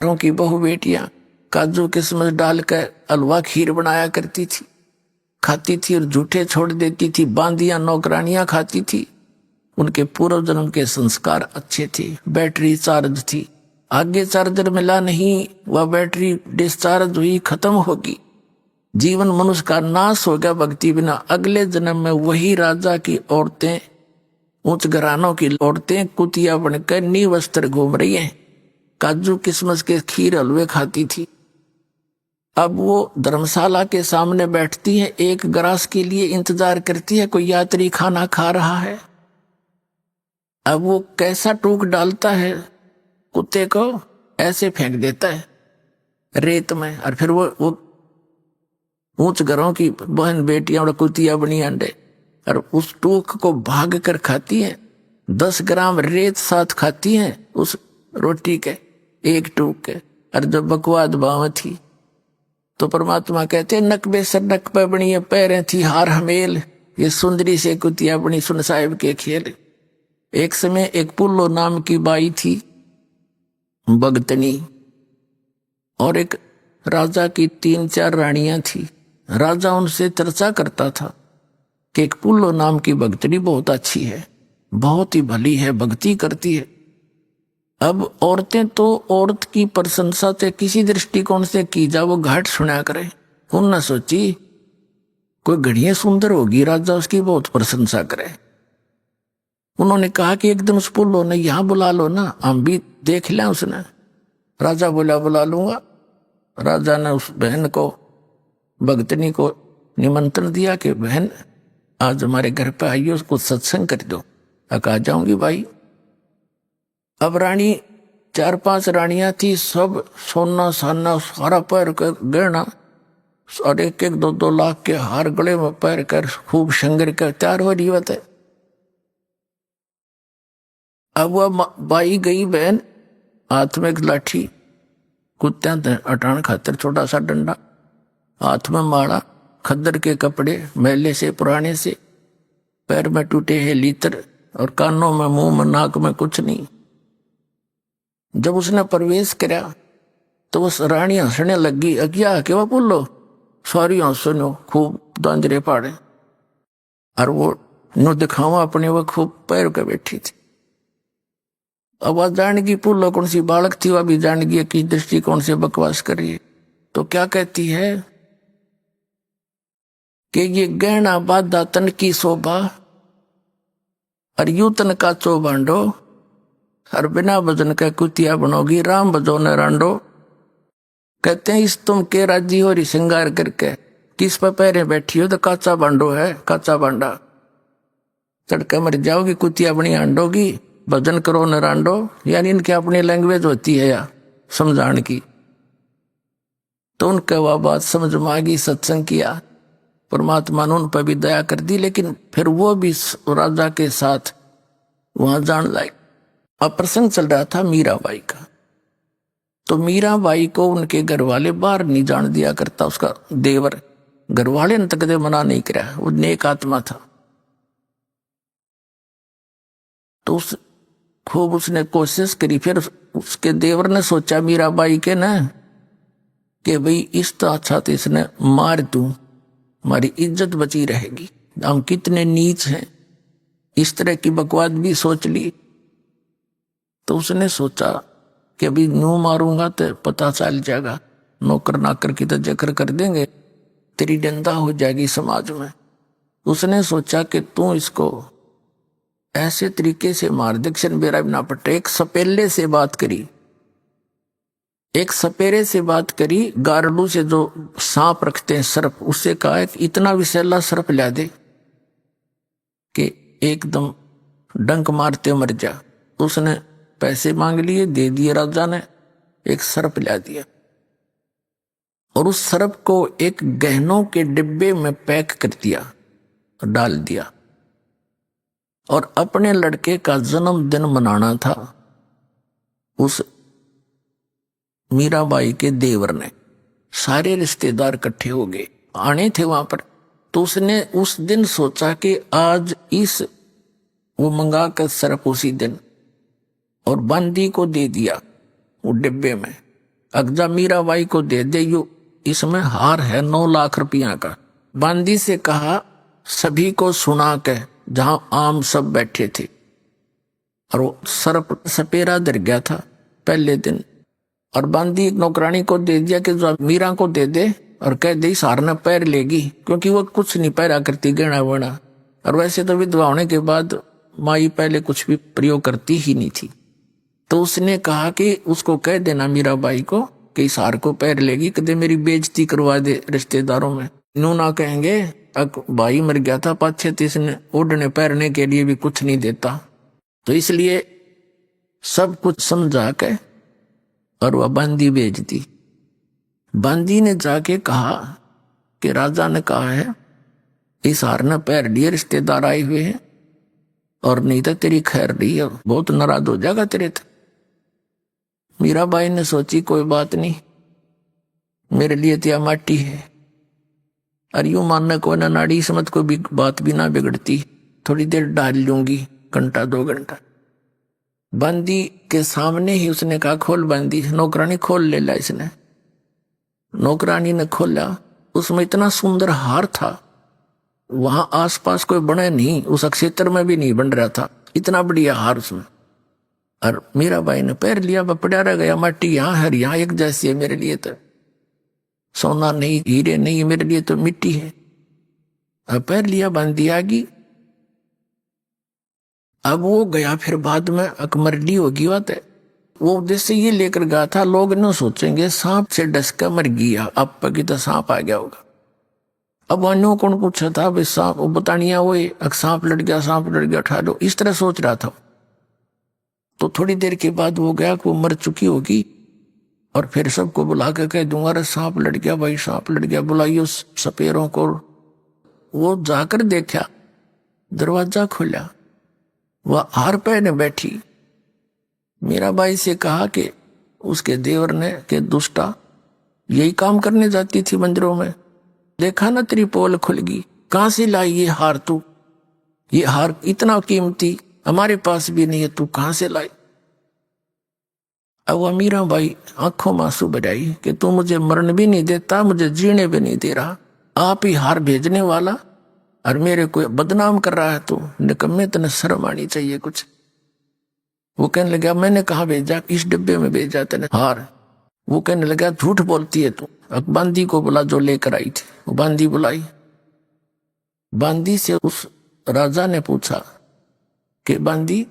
घरों की बहु बेटियां काजू किशमिश डालकर हलवा खीर बनाया करती थी, खाती थी और झूठे छोड़ देती थी। बांदियां नौकरानियां खाती थी। उनके पूर्व जन्म के संस्कार अच्छे थे। बैटरी चार्ज थी, आगे चार्जर मिला नहीं, वह बैटरी डिस्चार्ज हुई, खत्म होगी। जीवन मनुष्य का नाश हो गया भक्ति बिना। अगले जन्म में वही राजा की औरतें, उच्च घरानों की औरतें कुतिया बनकर निवस्त्र घूम रही हैं, काजू किशमिश के खीर हलवे खाती थी। अब वो धर्मशाला के सामने बैठती है, एक ग्रास के लिए इंतजार करती है, कोई यात्री खाना खा रहा है। अब वो कैसा टूक डालता है कुत्ते को, ऐसे फेंक देता है रेत में, और फिर वो ऊंच घरों की बहन बेटियां और कुतिया बनी अंडे और उस टूक को भाग कर खाती हैं। 10 ग्राम रेत साथ खाती हैं उस रोटी के, एक टूक के। और जब बकवाद बाव थी तो परमात्मा कहते नकबे सर नक पे बनी पैरें थी हार हमेल, ये सुंदरी से कुतिया बनी सुन साहिब के खेल। एक समय एक पुल्लो नाम की बाई थी भगतनी, और एक राजा की 3-4 रानियां थी। राजा उनसे चर्चा करता था कि एक पुल्लो नाम की भगतनी बहुत अच्छी है, बहुत ही भली है, भक्ति करती है। अब औरतें तो औरत की प्रशंसा से किसी दृष्टिकोण से की जा वो घाट सुना करे। उन्होंने सोची कोई घड़ियां सुंदर होगी, राजा उसकी बहुत प्रशंसा करे। उन्होंने कहा कि एक दिन उस पुल्लो ने यहां बुला लो ना, हम भी देख लें। उसने राजा बोला बुला लूंगा। राजा ने उस बहन को, भगतनी को निमंत्रण दिया कि बहन आज हमारे घर पे आइए, उसको सत्संग कर दो। आ जाऊंगी भाई। अब रानी 4-5 रानियां थी, सब सोना साना सारा पैर कर गहना और 1-1 2-2 लाख के हार गले में पैर कर खूब शंगर कर तैयार हो रही होते। अब वह बाई गई बहन, हाथ में एक लाठी, कुत्त्या हटाने खातिर छोटा सा डंडा, हाथ में माला, खद्दर के कपड़े मैले से पुराने से, पैर में टूटे हैं लीतर और कानों में मुंह में नाक में कुछ नहीं। जब उसने प्रवेश किया तो उस रानी हंसने लगी, अज्ञा के वह बोलो सारी हंसनो खूब दांजरे पाड़े, और वो नो दिखावा अपने वो खूब पैर के बैठी थी। अब वह जान की पुल्लो कौन सी बालक थी, वह भी जान गई किस दृष्टिकोण से बकवास कर रही है। तो क्या कहती है कि ये गहना बाधा तन की शोभा और यू तन का चौबांडो, और बिना भजन के कुतिया बनोगी राम भजो न रांडो। कहते हैं इस तुम के राजी हो रही श्रृंगार करके, किस पर पैरे बैठी हो तो काचा बांडो है, काचा बांडा, तड़के मर जाओगी कुतिया बनी आंडोगी, भजन करो न रांडो। यानी इनकी अपनी लैंग्वेज होती है या समझाने की। तो उनके वह बात समझ में आ गई, सत्संग किया, परमात्मा ने उन पर भी दया कर दी। लेकिन फिर वो भी राजा के साथ वहां जान लायक। अब प्रसंग चल रहा था मीराबाई का। तो मीराबाई को उनके घर वाले बाहर नहीं जान दिया करता, उसका देवर। घर वाले ने तक मना नहीं किया, वो नेक आत्मा था। तो उस खूब उसने कोशिश करी। फिर उसके देवर ने सोचा मीराबाई के ना कि भाई इस तो अच्छा तो इसने मार दूं, हमारी इज्जत बची रहेगी, हम कितने नीच हैं। इस तरह की बकवाद भी सोच ली। तो उसने सोचा कि अभी न्यू मारूंगा तो पता चल जाएगा, नौकर नाकर की तो जिक्र कर देंगे, तेरी डंडा हो जाएगी समाज में। उसने सोचा कि तू इसको ऐसे तरीके से मार दक्षिण बेरा बिना पट्टे। एक सपेले से बात करी, एक सपेरे से बात करी, गारडू से जो सांप रखते हैं सर्प, उससे कहा कि इतना विषैला सर्प ला दे कि एकदम डंक मारते मर जा। उसने पैसे मांग लिए, दे दिए राजा ने, एक सर्प ला दिया और उस सर्प को एक गहनों के डिब्बे में पैक कर दिया, डाल दिया। और अपने लड़के का जन्मदिन मनाना था उस मीराबाई के देवर ने। सारे रिश्तेदार इकट्ठे हो गए, आने थे वहां पर। तो उसने उस दिन सोचा कि आज इस वो मंगा कर सर्प उसी दिन और बंदी को दे दिया वो डिब्बे में। अगजा मीराबाई को दे दे, यो इसमें हार है 9 लाख रुपया का। बांदी से कहा सभी को सुना के, जहां आम सब बैठे थे, और वो सर्प सपेरा डर गया था पहले दिन। और बांदी एक नौकरानी को दे दिया कि जो मीरा को दे दे और कह दे इस हार ने पैर लेगी, क्योंकि वो कुछ नहीं पैरा करती गहना वहना। और वैसे तो विधवा होने के बाद माई पहले कुछ भी प्रयोग करती ही नहीं थी। तो उसने कहा कि उसको कह देना मीराबाई को कि इस हार को पैर लेगी, कदे मेरी बेइज्जती करवा दे रिश्तेदारों में। नू ना कहेंगे भाई मर गया था पाछे, तो इसने ओढ़ने पैरने के लिए भी कुछ नहीं देता। तो इसलिए सब कुछ समझा के और वह बांदी भेज दी। बांदी ने जाके कहा कि राजा ने कहा है इस हार ने पैर लिए, रिश्तेदार आए हुए हैं, और नहीं तो तेरी खैर रही है, बहुत नाराज हो जाएगा तेरे तो। मीराबाई ने सोची कोई बात नहीं, मेरे लिए तो यह माटी है। और यूं मानने को ना नाड़ी समझ को भी बात भी ना बिगड़ती, थोड़ी देर डाल लूंगी, घंटा 2 घंटा। बांदी के सामने ही उसने कहा खोल बांदी। नौकरानी खोल ले ला इसने। नौकरानी ने खोला, उसमें इतना सुंदर हार था, वहां आसपास कोई बने नहीं, उस क्षेत्र में भी नहीं बन रहा था, इतना बढ़िया हार उसमें। और मीराबाई ने पैर लिया, वह पड़ा रह गया। माटी यहाँ है, यहाँ एक जैसी है, मेरे लिए तो सोना नहीं, हीरे नहीं, मेरे लिए तो मिट्टी है। अब पैर लिया, बांधी आ गई। अब वो गया, फिर बाद में अकमरडी होगी बात है। वो उद्देश्य ये लेकर गया था, लोग न सोचेंगे सांप से डस कर मर गया, अब पकी तो सांप आ गया होगा। अब अन्यों कौन पूछा था भाई सांप, वो बतानिया वो सांप लड़ गया, सांप लड़ गया, उठा लो, इस तरह सोच रहा था। तो थोड़ी देर के बाद वो गया कि वो मर चुकी होगी, और फिर सबको बुला के कह दूंगा अरे सांप लड़ गया भाई, सांप लड़ गया, बुलाइयो सपेरों को। वो जाकर देखा, दरवाजा खुला, वह हार पहने बैठी। मीराबाई से कहा कि उसके देवर ने कि दुष्टा यही काम करने जाती थी मंदिरों में, देखा ना तेरी पोल खुल गई, कहां से लाई ये हार तू? ये हार इतना कीमती हमारे पास भी नहीं है, तू कहां से लाई? अब वह मीराबाई आंखों में आंसू बजाई कि तू मुझे मरण भी नहीं देता, मुझे जीने भी नहीं दे रहा, आप ही हार भेजने वाला और मेरे को बदनाम कर रहा है। तू निकम्मे, तने शर्म आनी चाहिए कुछ। वो कहने लगा मैंने कहा भेजा, इस डिब्बे में भेजा तेने हार। वो कहने लगा झूठ बोलती है तू। बांदी को बुला जो लेकर आई थी। वो बांदी बुलाई। बांदी से उस राजा ने पूछा कि बांदी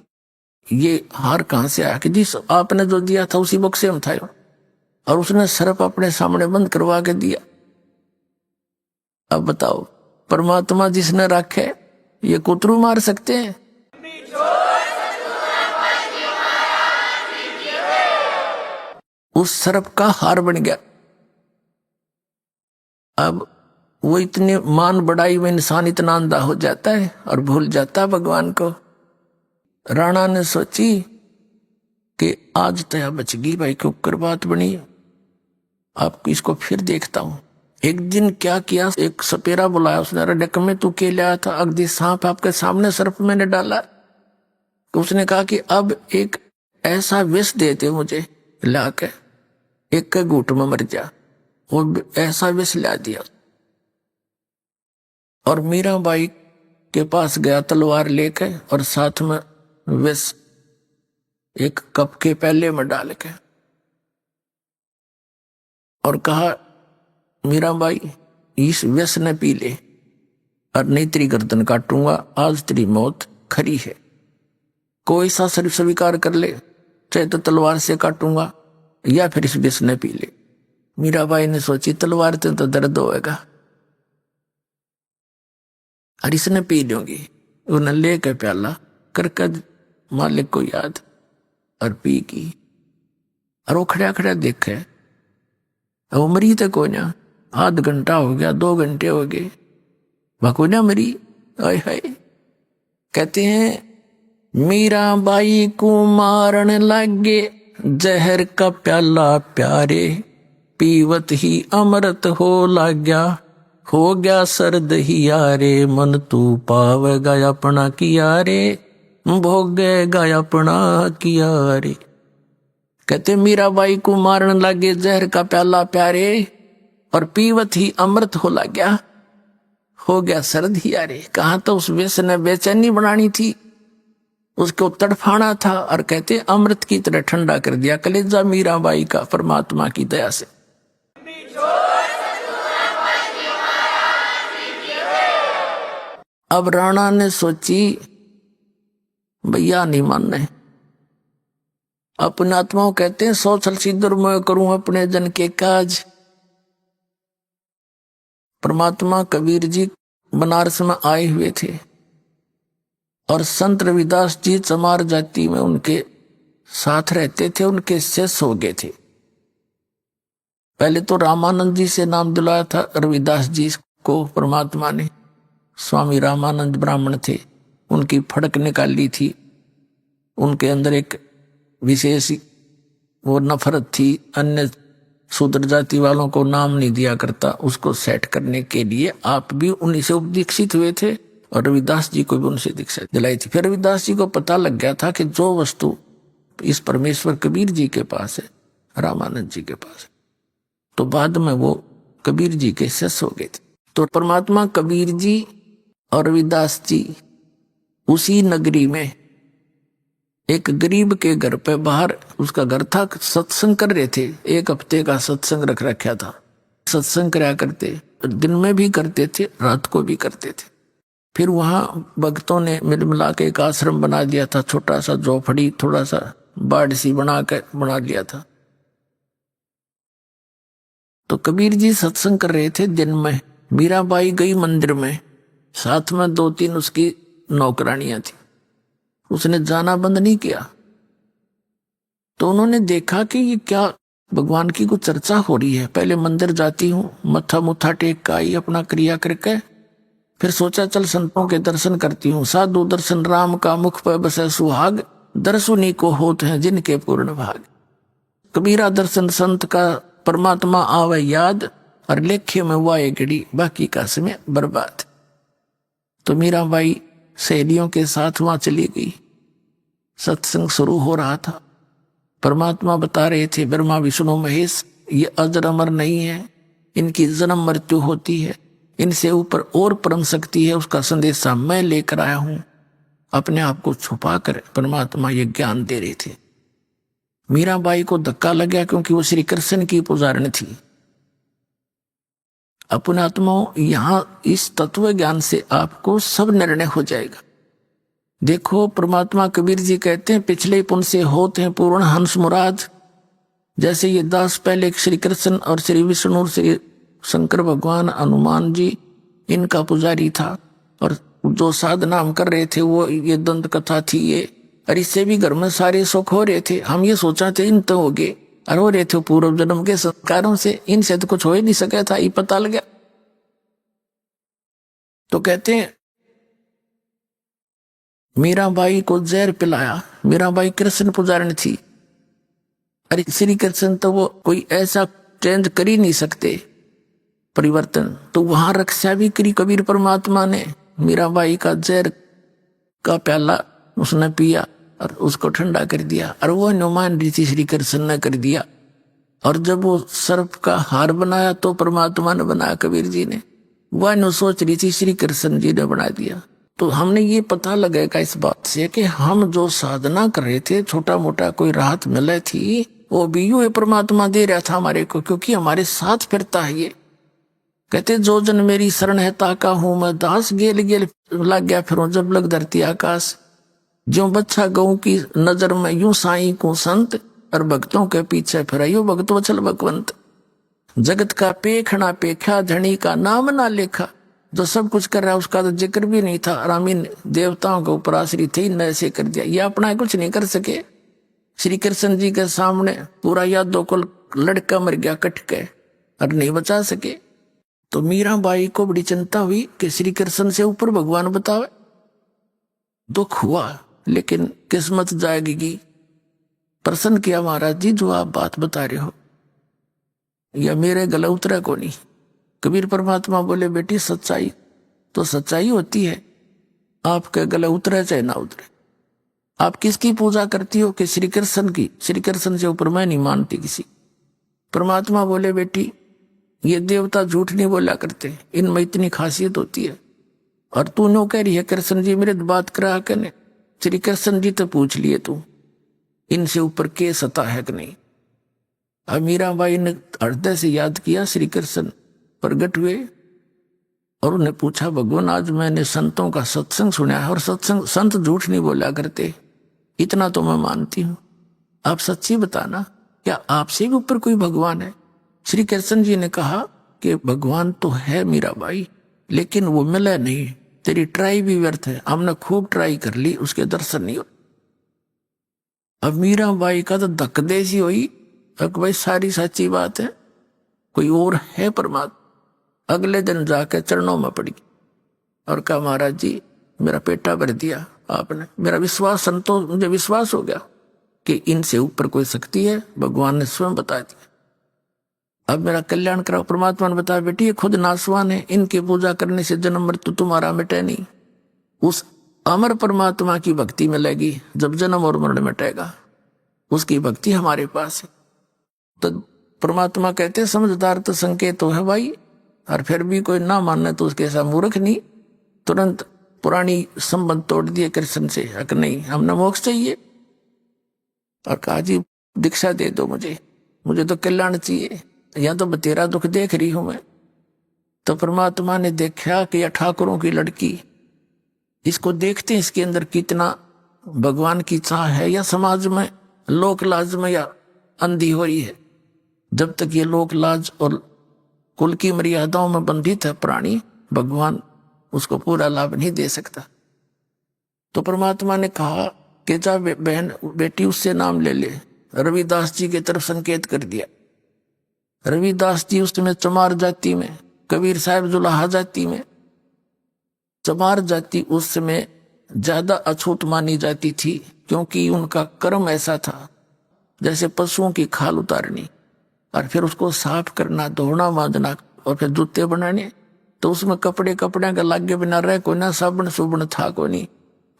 ये हार कहां से आया? कि जिस आपने जो दिया था उसी बक्से में था, और उसने सर्प अपने सामने बंद करवा के दिया। अब बताओ, परमात्मा जिसने रखे ये कुतरू मार सकते हैं? उस सर्प का हार बन गया। अब वो इतने मान बढ़ाई में इंसान इतना अंधा हो जाता है और भूल जाता है भगवान को। राणा ने सोची कि आज तया बच गई भाई, क्यों बात बनी। आप इसको फिर देखता हूं। एक दिन क्या किया, एक सपेरा बुलाया उसने, अरे डक में तू के लाया था? अगदी सांप आपके सामने सर्प मैंने डाला। तो उसने कहा कि अब एक ऐसा विष देते मुझे ला के, एक के घूट में मर जा। वो ऐसा विष ला दिया और मीराबाई के पास गया तलवार लेके, और साथ में विष एक कप के प्याले में डाल के, और कहा मीराबाई इस विष ने पी ले और नहीं तेरी गर्दन काटूंगा, आज तेरी मौत खरी है। कोई सा शरीर स्वीकार कर ले, चाहे तो तलवार से काटूंगा या फिर इस विष ने पी ले। मीराबाई ने सोची तलवार से तो दर्द होएगा और इसने पी लूंगी। उन्हें लेकर प्याला करके मालिक को याद और पी की। और वो खड़ा खड़ा देखे, वो मरी तो कोई ना, आध घंटा हो गया, 2 घंटे हो गए, वह कोई ना मरी। आय हाय। कहते हैं मीराबाई को मारन लागे, जहर का प्याला प्यारे, पीवत ही अमृत हो लाग्या, हो गया सर्द ही यारे, मन तू पावेगा अपना किया रे, भोगेगा अपना किया रे। कहते मीराबाई को मारन लागे जहर का प्याला प्यारे, और पीवत ही अमृत हो गया, हो गया सर्द ही यारे। कहाँ तो उस व्यसन ने बेचैनी बनानी थी, उसको तड़फाना था, और कहते अमृत की तरह ठंडा कर दिया कलेजा मीराबाई का परमात्मा की दया से। अब राणा ने सोची भैया नहीं मानने, अपने आत्माओं कहते हैं सौ छल सिद्धर मैं करूं अपने जन के काज। परमात्मा कबीर जी बनारस में आए हुए थे और संत रविदास जी चमार जाति में उनके साथ रहते थे, उनके शिष्य हो गए थे। पहले तो रामानंद जी से नाम दिलाया था रविदास जी को परमात्मा ने। स्वामी रामानंद ब्राह्मण थे, उनकी फड़क निकाली थी, उनके अंदर एक विशेष वो नफरत थी, अन्य शूद्र जाति वालों को नाम नहीं दिया करता, उसको सेट करने के लिए आप भी उन्हीं से दीक्षित हुए थे और रविदास जी को भी उनसे दीक्षा दिलाई थी। फिर रविदास जी को पता लग गया था कि जो वस्तु इस परमेश्वर कबीर जी के पास है, रामानंद जी के पास है, तो बाद में वो कबीर जी के शिष्य हो गए थे। तो परमात्मा कबीर जी और रविदास जी उसी नगरी में एक गरीब के घर पे बाहर, उसका घर था, सत्संग कर रहे थे। एक हफ्ते का सत्संग रख रखा था, सत्संग कराया करते, दिन में भी करते थे, रात को भी करते थे। फिर वहां भक्तों ने मिल मिला के एक आश्रम बना दिया था, छोटा सा झोपड़ी, थोड़ा सा बाड़ सी बना लिया था। तो कबीर जी सत्संग कर रहे थे दिन में, मीराबाई गई मंदिर में, साथ में 2-3 उसकी नौकरानियां थी, उसने जाना बंद नहीं किया। तो उन्होंने देखा कि ये क्या भगवान की कुछ चर्चा हो रही है। पहले मंदिर जाती हूँ, मत्था मुत्था टेक का आई अपना क्रिया करके, फिर सोचा चल संतों के दर्शन करती हूँ। साधु दर्शन राम का मुख पर बसे सुहाग, दर्शुनी को होते हैं जिनके पूर्ण भाग। कबीरा दर्शन संत का परमात्मा आवे याद, और लेखे में वाए घड़ी बाकी का समय बर्बाद। तो मीराबाई सहेलियों के साथ वहां चली गई। सत्संग शुरू हो रहा था, परमात्मा बता रहे थे ब्रह्मा विष्णु महेश ये अजर अमर नहीं है, इनकी जन्म मृत्यु होती है, इनसे ऊपर और परम शक्ति है, उसका संदेशा मैं लेकर आया हूं। अपने आप को छुपा कर परमात्मा ये ज्ञान दे रहे थे। मीराबाई को धक्का लग गया क्योंकि वो श्री कृष्ण की पुजारन थी। अपने आत्माओं, यहां इस तत्व ज्ञान से आपको सब निर्णय हो जाएगा। देखो परमात्मा कबीर जी कहते हैं पिछले पुण्य से होते हैं पूर्ण हंस मुराद। जैसे ये दास पहले श्री कृष्ण और श्री विष्णु, श्री शंकर भगवान, हनुमान जी, इनका पुजारी था, और जो साधना हम कर रहे थे वो ये दंत कथा थी ये, और इससे भी घर में सारे सुख हो रहे थे। हम ये सोचा थे इन तो हो गए, और हो रहे थे पूर्व जन्म के संस्कारों से, इनसे तो कुछ हो ही नहीं सका था, ये पता लग गया। तो कहते हैं मीराबाई को जहर पिलाया। मीराबाई कृष्ण पुजारन थी, अरे श्री कृष्ण तो वो कोई ऐसा चेंज कर ही नहीं सकते परिवर्तन, तो वहां रक्षा भी करी कबीर परमात्मा ने। मीराबाई का जहर का प्याला उसने पिया और उसको ठंडा कर दिया, और वो अनुमान रीति श्री कृष्ण ने कर दिया। और जब वो सर्प का हार बनाया तो परमात्मा ने बनाया, कबीर जी ने, वह नु सोच रही थी श्री कृष्ण जी ने बना दिया। तो हमने ये पता लगेगा इस बात से कि हम जो साधना कर रहे थे, छोटा मोटा कोई राहत मिले थी, वो भी यूं परमात्मा दे रहा था हमारे को, क्योंकि हमारे साथ फिरता है ये। कहते जो जन मेरी शरण है ताका हूं मैं दास, गेल गेल लग गया फिर जब लग धरती आकाश। जो बच्चा गऊ की नजर में यूं साई को संत, और भक्तों के पीछे फिर यूं भक्त वचल भगवंत। जगत का पेखना पेखा, धनी का नाम ना लेखा। जो सब कुछ कर रहा है उसका तो जिक्र भी नहीं था, रामीन देवताओं के ऊपर आश्रित थे, न ऐसे कर दिया। ये अपना कुछ नहीं कर सके। श्री कृष्ण जी के सामने पूरा यादों को लड़का मर गया कट के, और नहीं बचा सके। तो मीराबाई को बड़ी चिंता हुई कि श्री कृष्ण से ऊपर भगवान बतावे। दुख हुआ, लेकिन किस्मत जाएगी। प्रसन्न किया महाराज जी, जो आप बात बता रहे हो या मेरे गला उतरा को नहीं। कबीर परमात्मा बोले बेटी सच्चाई तो सच्चाई होती है, आपके गले उतरे चाहे ना उतरे। आप किसकी पूजा करती हो? कि श्री कृष्ण की। श्री कृष्ण से ऊपर मैं नहीं मानती किसी। परमात्मा बोले बेटी ये देवता झूठ नहीं बोला करते, इनमें इतनी खासियत होती है। और तू नो कह रही है कृष्ण जी मेरे बात करा करने। श्री कृष्ण जी तो पूछ लिए तू, इनसे ऊपर के सता है कि नहीं। अब मीराबाई ने हृदय से याद किया, श्री कृष्ण प्रकट हुए और उन्हें पूछा भगवान आज मैंने संतों का सत्संग सुना है और सत्संग संत झूठ नहीं बोला करते, इतना तो मैं मानती हूं, आप सच्ची बताना क्या आपसे भी ऊपर कोई भगवान है? श्री कृष्ण जी ने कहा कि भगवान तो है मीराबाई, लेकिन वो मिला नहीं, तेरी ट्राई भी व्यर्थ है, हमने खूब ट्राई कर ली, उसके दर्शन नहीं हुए। अब मीराबाई का तो धक देसी हुई, भाई सारी सच्ची बात है, कोई और है परमात्मा। अगले दिन जाकर चरणों में पड़ी और कहा महाराज जी मेरा पेटा भर दिया आपने, मेरा विश्वास संतोष, मुझे विश्वास हो गया कि इनसे ऊपर कोई शक्ति है, भगवान ने स्वयं बता दिया। अब मेरा कल्याण कराओ। परमात्मा ने बताया बेटी ये खुद नासवान है, इनकी पूजा करने से जन्म मृत्यु तुम्हारा मिटे नहीं, उस अमर परमात्मा की भक्ति में लगी, जब जन्म और मरण मिटेगा उसकी भक्ति हमारे पास है। तो परमात्मा कहते समझदार तो संकेत तो है भाई, और फिर भी कोई ना मानने तो उसके ऐसा मूर्ख नहीं। तुरंत पुरानी संबंध तोड़ दिए कृष्ण से, अक नहीं हमने मोक्ष चाहिए, और कहा जी दीक्षा दे दो मुझे तो कल्याण चाहिए, या तो तेरा दुख देख रही हूं मैं। तो परमात्मा ने देखा कि यह ठाकुरों की लड़की, इसको देखते हैं इसके अंदर कितना भगवान की चाह है, या समाज में लोक लाज में या अंधी हो रही है। जब तक ये लोक लाज और कुल की मर्यादाओं में बंधित है प्राणी, भगवान उसको पूरा लाभ नहीं दे सकता। तो परमात्मा ने कहा कि जा बहन बेटी उससे नाम ले ले। रविदास जी की तरफ संकेत कर दिया। रविदास जी उस समय चमार जाति में, कबीर साहब जुलाहा जाति में। चमार जाति उस समय ज्यादा अछूत मानी जाती थी, क्योंकि उनका कर्म ऐसा था जैसे पशुओं की खाल उतारनी और फिर उसको साफ करना, धोना मांजना और फिर जूते बनाने। तो उसमें कपड़े का लागे बिना रहे कोई ना, साबुन सुबन था कोई नहीं।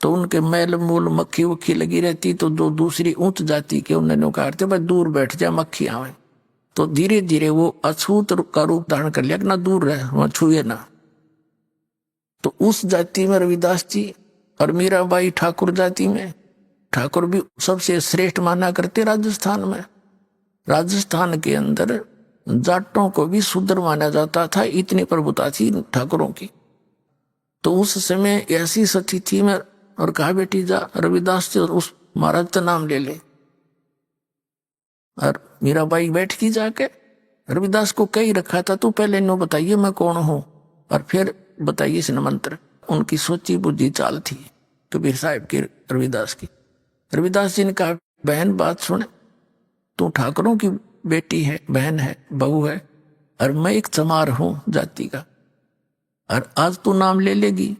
तो उनके मैल मूल मक्खी उक्खी लगी रहती। तो जो दूसरी ऊंच जाति के उन्होंने कहा भाई दूर बैठ जा मक्खी आवे। तो धीरे धीरे वो अछूत का रूप धारण कर लिया कि ना दूर रहे, वहां छुए ना। तो उस जाति में रविदास जी और मीराबाई ठाकुर जाति में। ठाकुर भी सबसे श्रेष्ठ माना करते राजस्थान में। राजस्थान के अंदर जाटों को भी शूद्र माना जाता था, इतनी प्रभुता थी ठाकुरों की। तो उस समय ऐसी सती थी मैं, और कहा बेटी जा रविदास से उस महाराज का नाम ले ले। और मीराबाई बैठ की जाके रविदास को कही रखा था तू पहले नो बताइए मैं कौन हूं, और फिर बताइए इस मंत्र। उनकी सोची बुद्धि चाल थी कबीर साहब की, रविदास की। रविदास जी ने कहा बहन बात सुन, तू ठाकुरों की बेटी है, बहन है, बहू है, और मैं एक चमार हूं जाति का, और आज तू नाम ले लेगी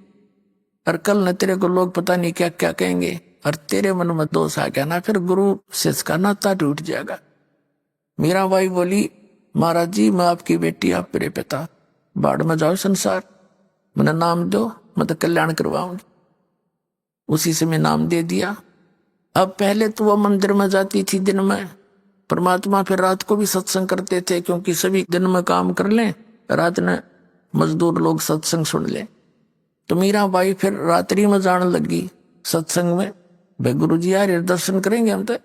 और कल न तेरे को लोग पता नहीं क्या क्या कहेंगे, और तेरे मन में दोष आ गया ना, फिर गुरु शिष्य का नाता टूट जाएगा। मीराबाई बोली महाराज जी मैं आपकी बेटी, आप मेरे पिता, बाढ़ में जाओ संसार, मैंने नाम दो, मैं तो कल्याण करवाऊंगी। उसी से मैं नाम दे दिया। अब पहले तो वह मंदिर में जाती थी दिन में, परमात्मा फिर रात को भी सत्संग करते थे, क्योंकि सभी दिन में काम कर लें, रात में मजदूर लोग सत्संग सुन लें। तो मीराबाई फिर रात्रि में जाने लगी सत्संग में, भाई गुरु जी यार दर्शन करेंगे हम तो।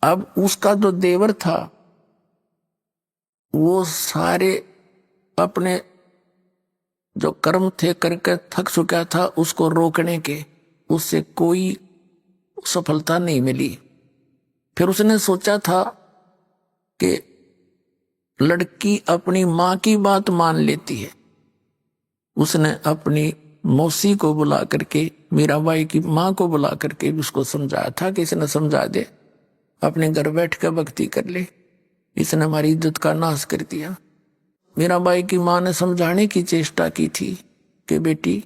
अब उसका जो देवर था वो सारे अपने जो कर्म थे करके थक चुका था, उसको रोकने के उससे कोई सफलता नहीं मिली। फिर उसने सोचा था कि लड़की अपनी माँ की बात मान लेती है। उसने अपनी मौसी को बुला करके, मीराबाई की माँ को बुला करके उसको समझाया था कि इसने समझा दे, अपने घर बैठ कर भक्ति कर ले, इसने हमारी इज्जत का नाश कर दिया। मीराबाई की माँ ने समझाने की चेष्टा की थी कि बेटी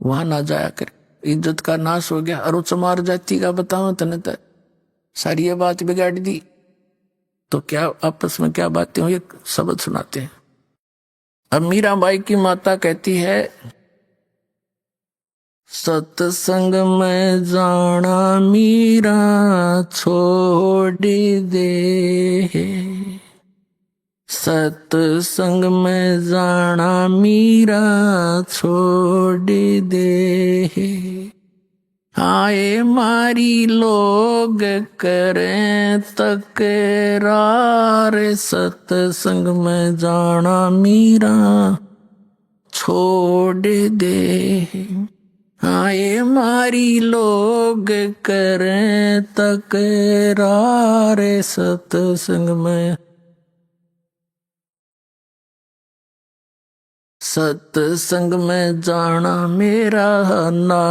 वहां ना जाया कर, इज्जत का नाश हो गया। और चमार जाति का बताओ तने तो सारी ये बात बिगाड़ दी। तो क्या आपस में क्या बातें हुई, शब्द सुनाते हैं। अब मीराबाई की माता कहती है सत्संग में जाना मीरा छोड़ दे, सत्संग में जाना मीरा छोड़ दे। आए मारी लोग करें तकरार, सत्संग में जाना मीरा छोड़ दे। आए मारी लोग करें तकरार, सत्संग में सत्संग में जाना मेरा ना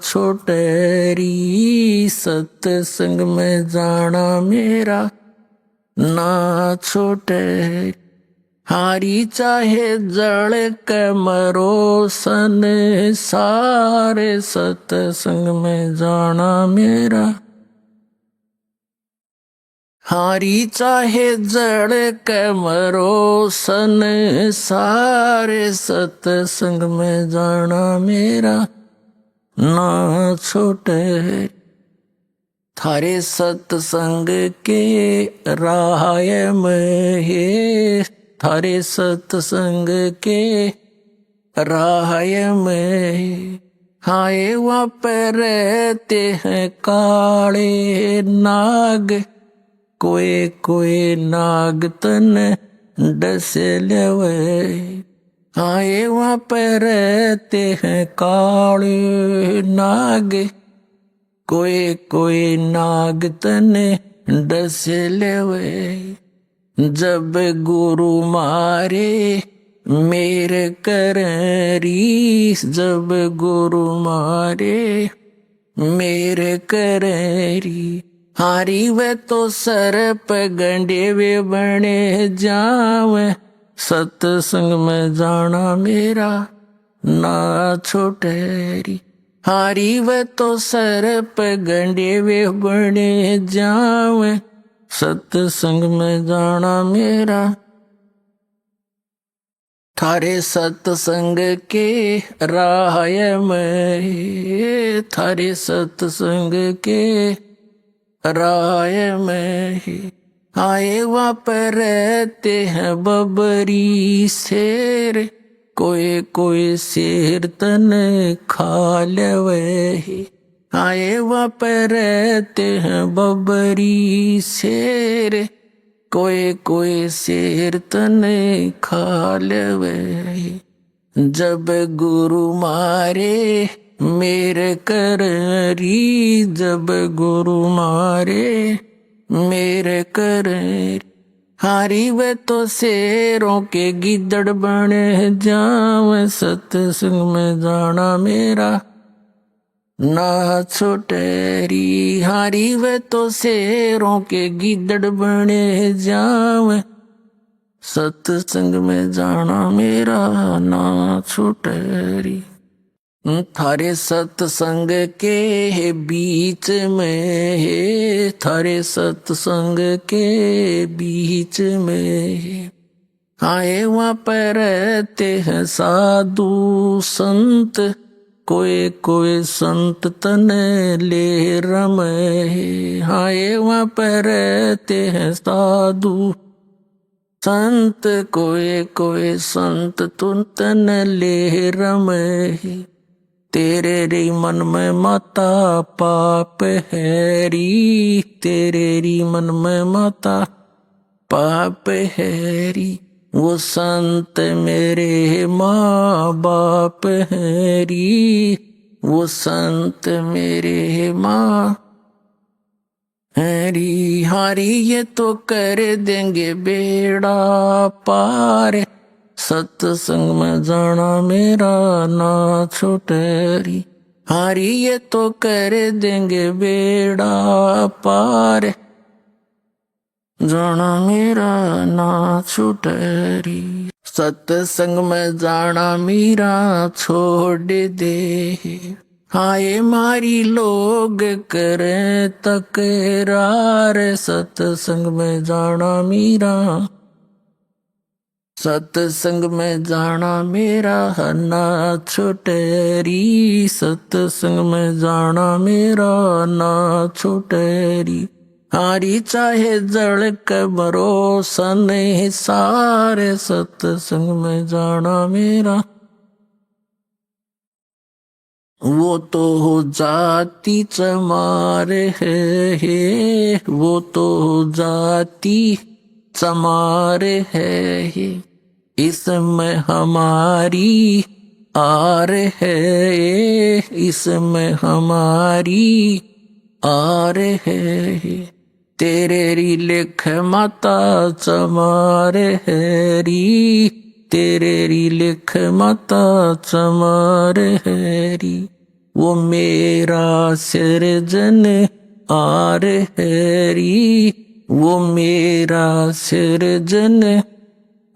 छोटेरी, सत्संग में जाना मेरा ना छोटे। हारी चाहे जड़ के मरो सन सारे, सत्संग में जाना मेरा। हारी चाहे जड़ के मरो सन सारे, सत्संग में जाना मेरा ना छोटे। थारे सत्संग के राय में है, थारे सत्संग के राय में हाय वहाँ पर रहते हैं काले नाग, कोई कोई नाग तन डस लेवे। हाय वहाँ पर रहते हैं काले नाग, कोई कोई नाग तन डस लेवे। जब गुरु मारे मेरे करी, जब गुरु मारे मेरे करी। हारी वे तो सर पे गंडे वे बने जावे, सत्संग में जाना मेरा ना छोटेरी। हारी वे तो सर पे गंडे वे बने जावे, सत्संग में जाना मेरा। थारे सत्संग के राय में, थारे सत्संग के राय में आए वहाँ पर रहते हैं बबरी शेर, कोई कोई शेर तन खा लेवे। आए वहाँ पर रहते हैं बबरी शेर, कोई कोई शेर तन खा लेवे। जब गुरु मारे मेरे करी, जब गुरु मारे मेरे करी। हारी वे तो शेरों के गिद्दड़ बने जावे, सत्संग में जाना मेरा ना छोटेरी। हारी वे तो शेरों के गिद्दड़ बने जावे, सत्संग में जाना मेरा ना छोटेरी। थारे सत्संग के बीच में है, थारे सत्संग के बीच में आए वहाँ पर रहते हैं साधु संत, कोई कोई संत तन ले रमे। आए वहाँ पर रहते हैं साधु संत, कोई कोई संत तुन तन ले रमे। तेरे री मन में माता पाप हैरी, तेरे री मन में माता पाप हैरी। वो संत मेरे माँ बाप हैरी, वो संत मेरे माँ हैरी। हारी ये तो कर देंगे बेड़ा पार, सत्संग में जाना मेरा ना छोटेरी। हारी ये तो कर देंगे बेड़ा पार, जाना मेरा ना छोटेरी। सत्संग में जाना मेरा छोड़ दे। हाय मारी लोग करे तकरार, सत्संग में जाना मेरा सत्संग में जाना मेरा ना छुटेरी, सत्संग में जाना मेरा ना छुटेरी। हारी चाहे जड़ के भरोसा नहीं सारे, सत्संग में जाना मेरा। वो तो हो जाती चमारे है, वो तो हो जाती चमारे है, इसमें हमारी आर है, इसमें हमारी आर है। तेरे री लेख माता चमारे है री, तेरे री लेख माता चमारे है री। वो मेरा सृजन आर है री, वो मेरा सृजन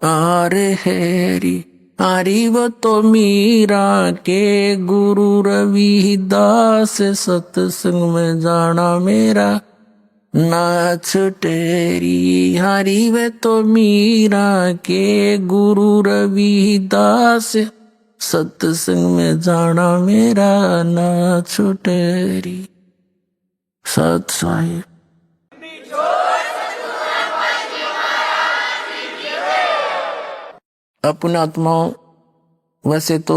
आर है री। हरि वो तो मीरा के गुरु रविदास, सत्संग में जाना मेरा ना छुटेरी। हरि वे तो मीरा के गुरु रविदास, सत्संग में जाना मेरा ना छुटेरी। सत साहिब। अपने आत्माओं, वैसे तो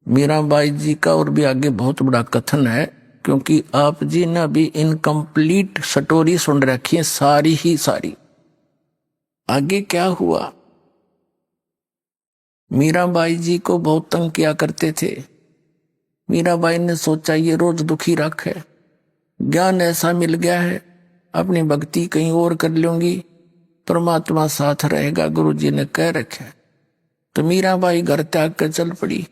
मीराबाई जी का और भी आगे बहुत बड़ा कथन है, क्योंकि आप जी ने अभी इनकम्प्लीट स्टोरी सुन रखी है सारी ही सारी। आगे क्या हुआ, मीराबाई जी को बहुत तंग किया करते थे। मीराबाई ने सोचा ये रोज दुखी रखे, ज्ञान ऐसा मिल गया है, अपनी भक्ति कहीं और कर लूंगी, परमात्मा साथ रहेगा, गुरु जी ने कह रखे। तो मीराबाई घर त्याग कर चल पड़ी।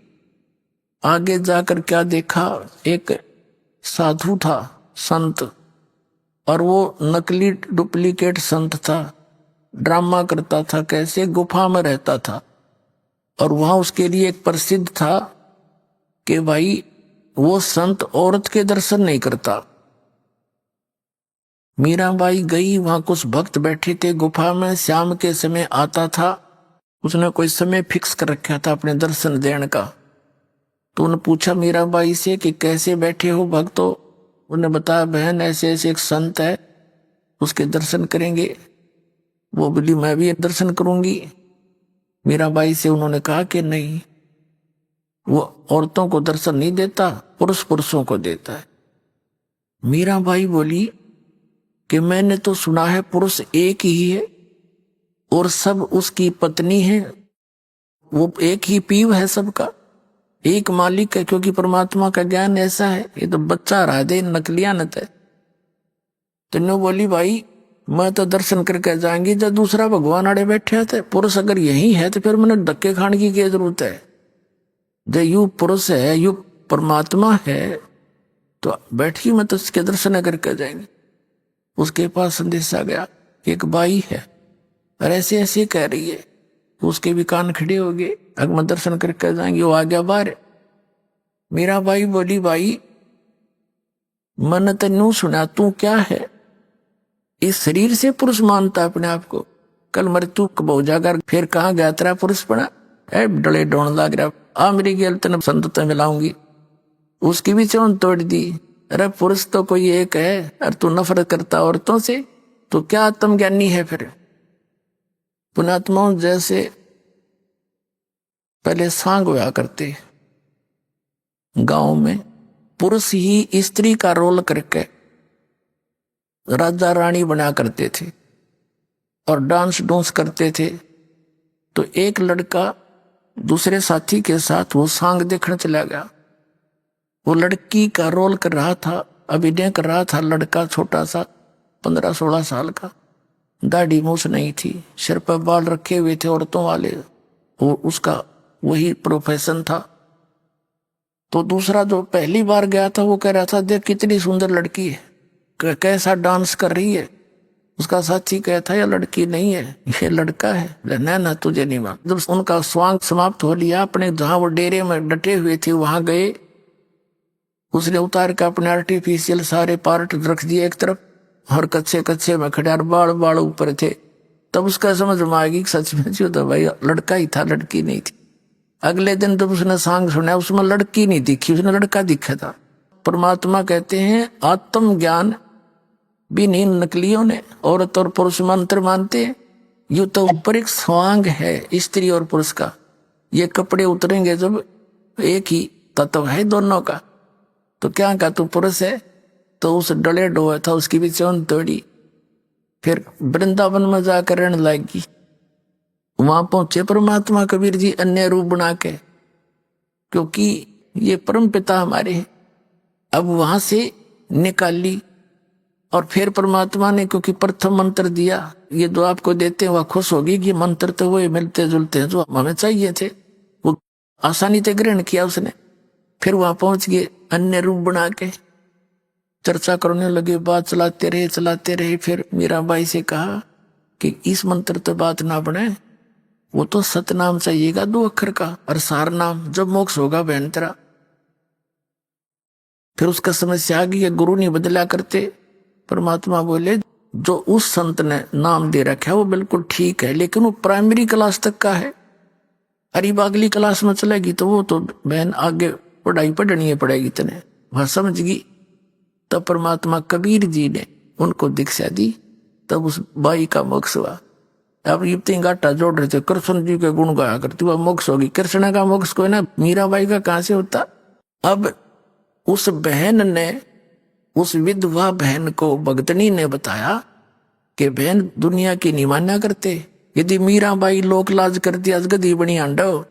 आगे जाकर क्या देखा, एक साधु था, संत, और वो नकली डुप्लीकेट संत था, ड्रामा करता था, कैसे गुफा में रहता था। और वहां उसके लिए एक प्रसिद्ध था कि भाई वो संत औरत के दर्शन नहीं करता। मीराबाई गई, वहां कुछ भक्त बैठे थे गुफा में, शाम के समय आता था, उसने कोई समय फिक्स कर रखा था अपने दर्शन देने का। तो उन्होंने पूछा मीराबाई से कि कैसे बैठे हो भक्तों। उन्हें बताया बहन ऐसे ऐसे एक संत है, उसके दर्शन करेंगे। वो बोली मैं भी दर्शन करूंगी। मीराबाई से उन्होंने कहा कि नहीं, वो औरतों को दर्शन नहीं देता, पुरुष पुरुषों को देता है। मीराबाई बोली कि मैंने तो सुना है पुरुष एक ही है और सब उसकी पत्नी है, वो एक ही पीव है, सबका एक मालिक है, क्योंकि परमात्मा का ज्ञान ऐसा है। ये तो बच्चा रहा दे नकलियानत है। तो नो बोली भाई मैं तो दर्शन करके जाएंगी जब दूसरा भगवान आड़े बैठे थे। पुरुष अगर यही है तो फिर मैंने धक्के खाने की क्या जरूरत है। जब यू पुरुष है, यू परमात्मा है, तो बैठी मैं तो उसके दर्शन करके जाएंगे। उसके पास संदेश आ गया, एक बाई है और ऐसे ऐसे कह रही है। उसके भी कान खड़े हो गए, अगर मैं दर्शन करके जाएंगे। वो आ गया बाहर। मीराबाई बोली भाई मैंने तेनू सुना, तू क्या है, इस शरीर से पुरुष मानता अपने आप को। कल मृत्यु कबो जाकर फिर कहाँ गया तेरा पुरुष पड़ा, डले डोन लग रहा। आ मेरी गेल तेने संत मिलाऊंगी। उसकी भी चौन तोड़ दी। अरे पुरुष तो कोई एक है और तू नफरत करता औरतों से, तो क्या आत्मज्ञानी है फिर। पुणात्माओं जैसे पहले सांग हुआ करते गांव में, पुरुष ही स्त्री का रोल करके राजा रानी बना करते थे और डांस डूंस करते थे। तो एक लड़का दूसरे साथी के साथ वो सांग देखने चला गया। वो लड़की का रोल कर रहा था, अभिनय कर रहा था। लड़का छोटा सा 15-16 साल का, दाढ़ी मूछ नहीं थी, सिर पर बाल रखे हुए थे औरतों वाले, वो उसका वही प्रोफेशन था। तो दूसरा जो पहली बार गया था वो कह रहा था देख कितनी सुंदर लड़की है, कैसा डांस कर रही है। उसका साथी कहता यह लड़की नहीं है, ये लड़का है। ना तुझे नहीं मान। जब उनका स्वांग समाप्त हो लिया, अपने जहां वो डेरे में डटे हुए थे वहां गए। उसने उतार के अपने आर्टिफिशियल सारे पार्ट रख दिए एक तरफ, और कच्चे कच्चे में खड़े बाल बाल ऊपर थे। तब उसका समझ में आ गई सच में जो तो भाई लड़का ही था, लड़की नहीं थी। अगले दिन जब उसने सांग सुना उसमें लड़की नहीं दिखी, उसने लड़का दिखा था। परमात्मा कहते हैं आत्मज्ञान विहीन नकलियों ने औरत और पुरुष मंत्र मानते हैं। यू तो ऊपर एक स्वांग है स्त्री और पुरुष का, ये कपड़े उतरेंगे जब एक ही तत्व है दोनों का। तो क्या कहा तू पुरुष है, तो उस डले डोया था उसकी भी चौन तोड़ी। फिर वृंदावन में जाकर रहने लगी। वहां पहुंचे परमात्मा कबीर जी अन्य रूप बना के, क्योंकि ये परम पिता हमारे हैं। अब वहां से निकाली और फिर परमात्मा ने क्योंकि प्रथम मंत्र दिया, ये दो आपको देते हैं, वह खुश होगी कि मंत्र तो वो मिलते जुलते हैं जो हमें चाहिए थे, वो आसानी से ग्रहण किया उसने। फिर वहां पहुंच गए अन्य रूप बना के, चर्चा करने लगे, बात चलाते रहे। फिर मीराबाई से कहा कि इस मंत्र तो बात ना बने, वो तो सतनाम चाहिएगा 2 अक्षर का, और सार नाम, जब मोक्ष होगा बहन तेरा। फिर उसका समस्या आ गई, गुरु नहीं बदला करते। परमात्मा बोले जो उस संत ने नाम दे रखा है वो बिल्कुल ठीक है, लेकिन वो प्राइमरी क्लास तक का है। अरे अगली क्लास में चलेगी तो वो तो बहन आगे पढ़ाई पढ़नी पड़ेगी तने, वह समझ गई। तब परमात्मा कबीर जी ने उनको दीक्षा दी, तब उस बाई का मोक्ष हुआ। अब ये गाटा जोड़ रहे थे, कृष्ण जी के गुण गाया करती, वह मोक्ष होगी। कृष्ण का मोक्ष कोई ना, मीराबाई का कहां से होता। अब उस बहन ने, उस विधवा बहन को भगतनी ने बताया कि बहन दुनिया की नहीं मान्या करते, यदि मीराबाई लोक लाज करती आज गदी बनी आंडो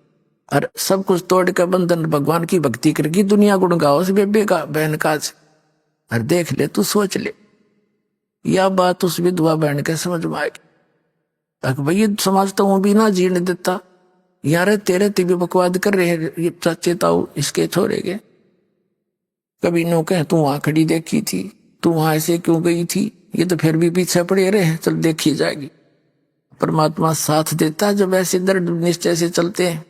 और सब कुछ तोड़ के बंधन भगवान की भक्ति करगी, दुनिया गुण गाओ उस बेबे का बहन का। और देख ले तू, सोच ले, यह बात उस विधवा बहन के समझ में आएगी। भाई समाज तो वो भी ना जीने देता, यार तेरे भी बकवाद कर रहे ये चाचे ताऊ इसके छोड़ेगे। कभी नो कहे तू वहां खड़ी देखी थी, तू वहां ऐसे क्यों गई थी, ये तो फिर भी पीछे पड़े रहे, चल देखी जाएगी। परमात्मा साथ देता जब ऐसे दृढ़ निश्चय से चलते हैं।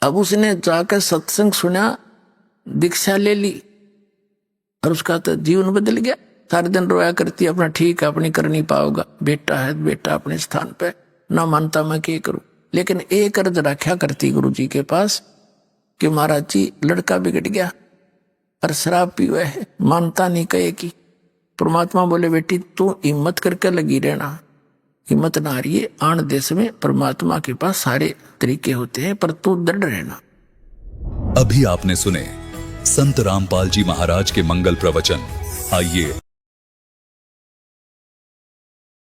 अब उसने जाकर सत्संग सुना, दीक्षा ले ली और उसका तो जीवन बदल गया। सारे दिन रोया करती, अपना ठीक है अपनी कर नहीं पाओगा, बेटा है बेटा अपने स्थान पे, ना मानता मैं क्या करूं। लेकिन एक अर्ज रखा करती गुरु जी के पास कि महाराज जी लड़का बिगड़ गया और शराब पीवे है, मानता नहीं कहे की। परमात्मा बोले बेटी तू हिम्मत करके लगी रहना, हिम्मत ना हारिए। आन देश में परमात्मा के पास सारे तरीके होते हैं, पर तू दृढ़ रहना। अभी आपने सुने संत रामपाल जी महाराज के मंगल प्रवचन। आइए